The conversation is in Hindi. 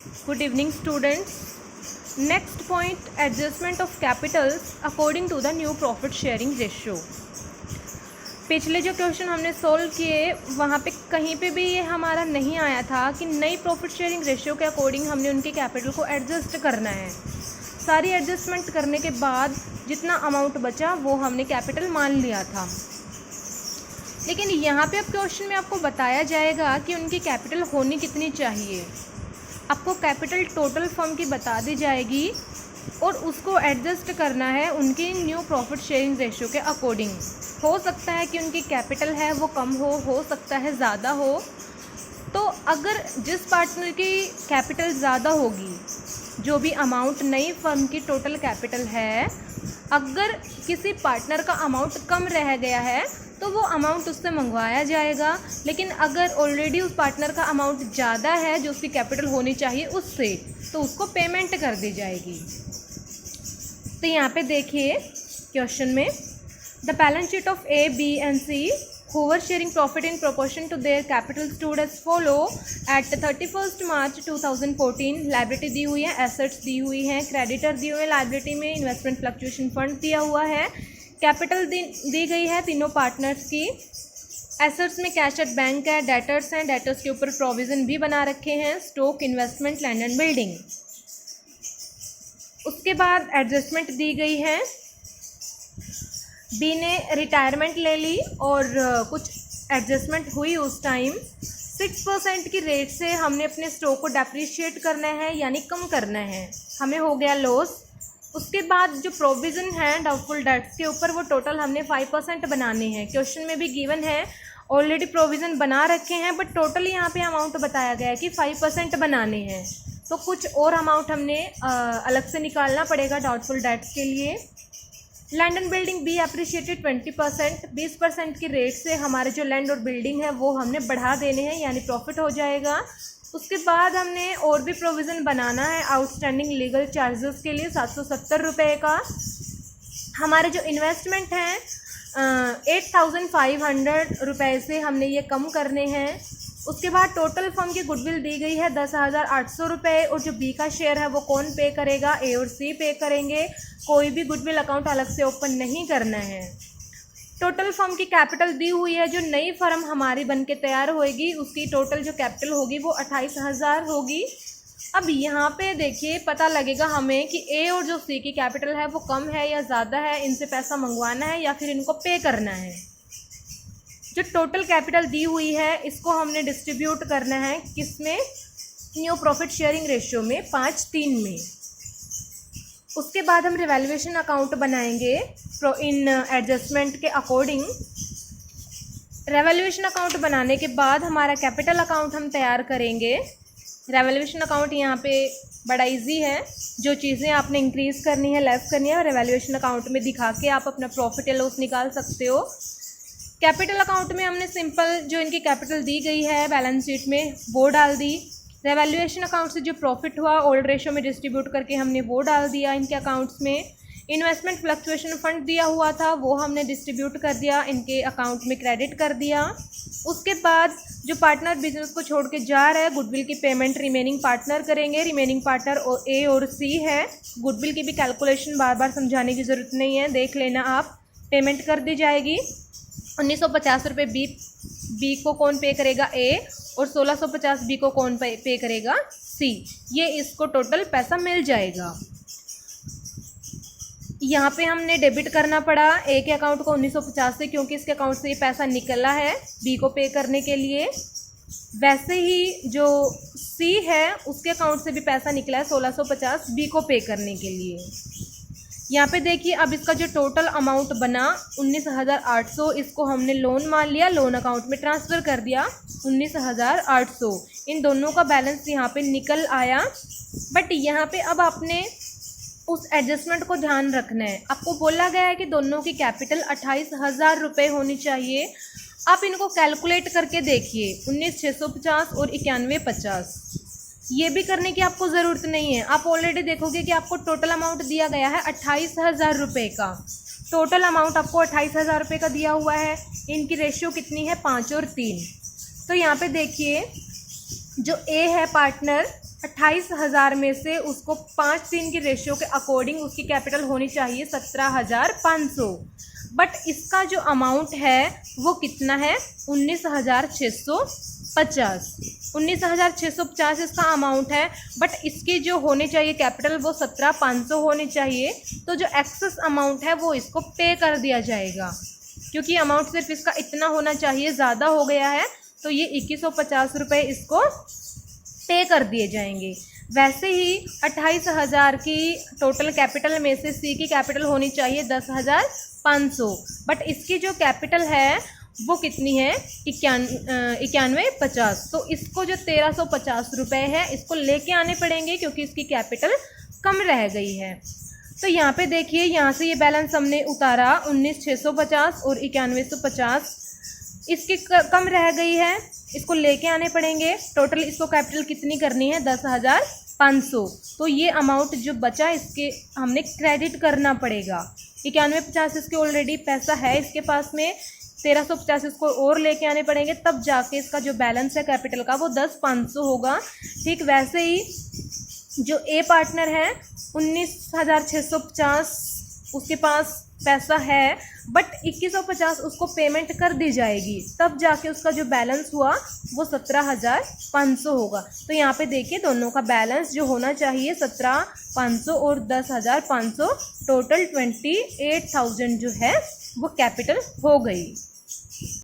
Good evening, students. Next point, adjustment of capitals according to the new profit sharing ratio. पिछले जो क्वेश्चन हमने सॉल्व किए वहाँ पे कहीं पे भी ये हमारा नहीं आया था कि नई प्रॉफिट शेयरिंग रेशियो के अकॉर्डिंग हमने उनके कैपिटल को एडजस्ट करना है। सारी एडजस्टमेंट करने के बाद जितना अमाउंट बचा वो हमने कैपिटल मान लिया था, लेकिन यहाँ पे अब क्वेश्चन में आपको बताया जाएगा कि उनकी कैपिटल होनी कितनी चाहिए। आपको कैपिटल टोटल फर्म की बता दी जाएगी और उसको एडजस्ट करना है उनकी न्यू प्रॉफिट शेयरिंग रेशियो के अकॉर्डिंग। हो सकता है कि उनकी कैपिटल है वो कम हो सकता है ज़्यादा हो। तो अगर जिस पार्टनर की कैपिटल ज़्यादा होगी, जो भी अमाउंट नई फर्म की टोटल कैपिटल है, अगर किसी पार्टनर का अमाउंट कम रह गया है तो वो अमाउंट उससे मंगवाया जाएगा, लेकिन अगर ऑलरेडी उस पार्टनर का अमाउंट ज़्यादा है जो उसकी कैपिटल होनी चाहिए उससे, तो उसको पेमेंट कर दी जाएगी। तो यहाँ पे देखिए क्वेश्चन में, the balance sheet of A B and C who were sharing profit in proportion to their capital stood as follow at 31st March 2014। Liability दी हुई है, एसेट्स दी हुई हैं, क्रेडिटर दी हुई है, लाइबिलिटी में इन्वेस्टमेंट फ्लक्चुएशन फंड दिया हुआ है, कैपिटल दी गई है तीनों पार्टनर्स की, एसेट्स में कैश एट बैंक है, डेटर्स हैं, डेटर्स के ऊपर प्रोविज़न भी बना रखे हैं, stock, investment, land and building. उसके बाद एडजस्टमेंट दी गई है, बी ने रिटायरमेंट ले ली और कुछ एडजस्टमेंट हुई उस टाइम। 6% की रेट से हमने अपने स्टॉक को डेप्रिशिएट करना है यानी कम करना है, हमें हो गया लॉस। उसके बाद जो प्रोविज़न है डाउटफुल डेट्स के ऊपर वो टोटल हमने 5% बनाने हैं। क्वेश्चन में भी गिवन है, ऑलरेडी प्रोविज़न बना रखे हैं बट टोटल यहाँ पे अमाउंट बताया गया है कि 5% बनाने हैं, तो कुछ और अमाउंट हमने अलग से निकालना पड़ेगा डाउटफुल डेट्स के लिए। Land and building be appreciated 20%, 20% की रेट से हमारे जो लैंड और बिल्डिंग है वो हमने बढ़ा देने हैं यानी प्रॉफिट हो जाएगा। उसके बाद हमने और भी प्रोविज़न बनाना है आउटस्टैंडिंग लीगल चार्जेस के लिए 770 रुपये का। हमारे जो इन्वेस्टमेंट हैं 8500 रुपये से हमने ये कम करने हैं। उसके बाद टोटल फर्म की गुडविल दी गई है 10,800 रुपये, और जो बी का शेयर है वो कौन पे करेगा, ए और सी पे करेंगे। कोई भी गुडविल अकाउंट अलग से ओपन नहीं करना है। टोटल फर्म की कैपिटल दी हुई है, जो नई फर्म हमारी बन के तैयार होएगी उसकी टोटल जो कैपिटल होगी वो 28,000 होगी। अब यहाँ पे देखिए पता लगेगा हमें कि ए और जो सी की कैपिटल है वो कम है या ज़्यादा है, इनसे पैसा मंगवाना है या फिर इनको पे करना है। जो टोटल कैपिटल दी हुई है इसको हमने डिस्ट्रीब्यूट करना है किसमें, न्यू प्रॉफिट शेयरिंग रेशियो में 5:3 में। उसके बाद हम रिवैल्यूएशन अकाउंट बनाएंगे इन एडजस्टमेंट के अकॉर्डिंग। रिवैल्यूएशन अकाउंट बनाने के बाद हमारा कैपिटल अकाउंट हम तैयार करेंगे। रिवैल्यूएशन अकाउंट यहाँ पे बड़ा इजी है, जो चीज़ें आपने इंक्रीज़ करनी है लेस करनी है रिवैल्यूएशन अकाउंट में दिखा के आप अपना प्रॉफिट या लॉस निकाल सकते हो। कैपिटल अकाउंट में हमने सिंपल जो इनकी कैपिटल दी गई है बैलेंस शीट में वो डाल दी। रिवैल्यूएशन अकाउंट से जो प्रॉफिट हुआ ओल्ड रेशो में डिस्ट्रीब्यूट करके हमने वो डाल दिया इनके अकाउंट्स में। इन्वेस्टमेंट फ्लक्चुएशन फंड दिया हुआ था वो हमने डिस्ट्रीब्यूट कर दिया, इनके अकाउंट में क्रेडिट कर दिया। उसके बाद जो पार्टनर बिजनेस को छोड़ के जा रहा है गुडविल की पेमेंट रिमेनिंग पार्टनर करेंगे। रिमेनिंग पार्टनर ए और सी है। गुडविल की भी कैलकुलेशन बार बार समझाने की ज़रूरत नहीं है, देख लेना आप। पेमेंट कर दी जाएगी 1950 रुपये बी को कौन पे करेगा, ए, और 1650 बी को कौन पे करेगा, सी। ये इसको टोटल पैसा मिल जाएगा। यहाँ पे हमने डेबिट करना पड़ा ए के अकाउंट को 1950 से, क्योंकि इसके अकाउंट से ये पैसा निकला है बी को पे करने के लिए। वैसे ही जो सी है उसके अकाउंट से भी पैसा निकला है 1650 बी को पे करने के लिए। यहाँ पे देखिए अब इसका जो टोटल अमाउंट बना 19,800, इसको हमने लोन मान लिया, लोन अकाउंट में ट्रांसफ़र कर दिया 19,800। इन दोनों का बैलेंस यहाँ पे निकल आया। बट यहाँ पे अब आपने उस एडजस्टमेंट को ध्यान रखना है। आपको बोला गया है कि दोनों की कैपिटल 28,000 रुपये होनी चाहिए। आप इनको कैलकुलेट करके देखिए 19,650 और 9150। ये भी करने की आपको ज़रूरत नहीं है, आप ऑलरेडी देखोगे कि आपको टोटल अमाउंट दिया गया है 28,000 रुपये का। टोटल अमाउंट आपको 28,000 रुपये का दिया हुआ है। इनकी रेशियो कितनी है, 5 और 3। तो यहाँ पे देखिए जो ए है पार्टनर 28,000 में से उसको 5:3 की रेशियो के अकॉर्डिंग उसकी कैपिटल होनी चाहिए 17,500। बट इसका जो अमाउंट है वो कितना है 19,650। 19,650 इसका अमाउंट है, बट इसकी जो होनी चाहिए कैपिटल वो 17,500 होनी चाहिए। तो जो एक्सेस अमाउंट है वो इसको पे कर दिया जाएगा, क्योंकि अमाउंट सिर्फ इसका इतना होना चाहिए, ज़्यादा हो गया है तो ये 2150 रुपये इसको पे कर दिए जाएंगे। वैसे ही 28,000 की टोटल कैपिटल में से सी की कैपिटल होनी चाहिए 10,500, बट इसकी जो कैपिटल है वो कितनी है 9150। तो इसको जो 1,350 रुपये है इसको लेके आने पड़ेंगे, क्योंकि इसकी कैपिटल कम रह गई है। तो यहाँ पे देखिए, यहाँ से ये बैलेंस हमने उतारा 19,650 और 9150, इसकी कम रह गई है, इसको लेके आने पड़ेंगे। टोटल इसको कैपिटल कितनी करनी है 10,500। तो ये अमाउंट जो बचा इसके हमने क्रेडिट करना पड़ेगा। 9150 इसके ऑलरेडी पैसा है इसके पास में, 1,350 इसको और लेके आने पड़ेंगे, तब जाके इसका जो बैलेंस है कैपिटल का वो 10,500 होगा। ठीक वैसे ही जो ए पार्टनर है 19,650 उसके पास पैसा है, बट 2150 उसको पेमेंट कर दी जाएगी, तब जाके उसका जो बैलेंस हुआ वो 17,500 होगा। तो यहाँ पे देखिए दोनों का बैलेंस जो होना चाहिए 17,500 और 10,500, टोटल 28,000 जो है वो कैपिटल हो गई।